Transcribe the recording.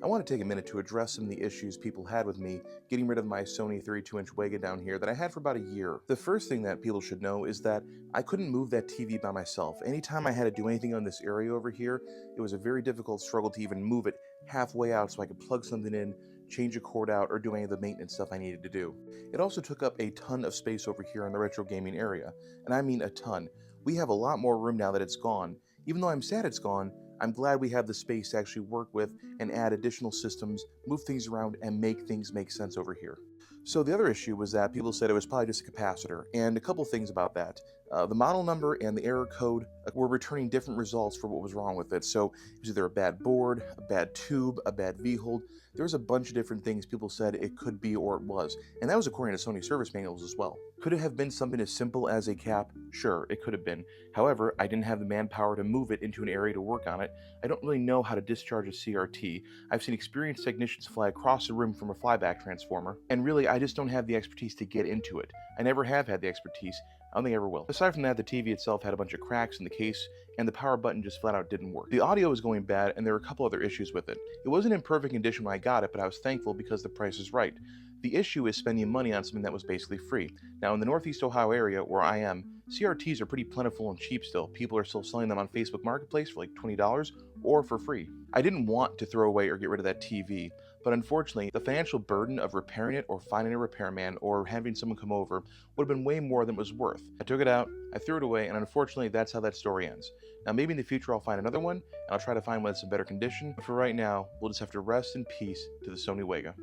I want to take a minute to address some of the issues people had with me getting rid of my Sony 32-inch WEGA down here that I had for about a year. The first thing that people should know is that I couldn't move that TV by myself. Anytime I had to do anything on this area over here, it was a very difficult struggle to even move it halfway out so I could plug something in, change a cord out, or do any of the maintenance stuff I needed to do. It also took up a ton of space over here in the retro gaming area, and I mean a ton. We have a lot more room now that it's gone. Even though I'm sad it's gone, I'm glad we have the space to actually work with and add additional systems, move things around, and make things make sense over here. So the other issue was that people said it was probably just a capacitor, and a couple things about that. The model number and the error code were returning different results for what was wrong with it. So it was either a bad board, a bad tube, a bad V-hold. There was a bunch of different things people said it could be or it was, and that was according to Sony service manuals as well. Could it have been something as simple as a cap? Sure, it could have been. However, I didn't have the manpower to move it into an area to work on it. I don't really know how to discharge a CRT. I've seen experienced technicians fly across the room from a flyback transformer, and really I just don't have the expertise to get into it. I never have had the expertise. I don't think I ever will. Aside from that, the TV itself had a bunch of cracks in the case, and the power button just flat out didn't work. The audio was going bad, and there were a couple other issues with it. It wasn't in perfect condition when I got it, but I was thankful because the price is right. The issue is spending money on something that was basically free. Now, in the Northeast Ohio area, where I am, CRTs are pretty plentiful and cheap still. People are still selling them on Facebook Marketplace for like $20 or for free. I didn't want to throw away or get rid of that TV, but unfortunately, the financial burden of repairing it or finding a repairman or having someone come over would have been way more than it was worth. I took it out, I threw it away, and unfortunately, that's how that story ends. Now, maybe in the future I'll find another one, and I'll try to find one that's in better condition, but for right now, we'll just have to rest in peace to the Sony WEGA.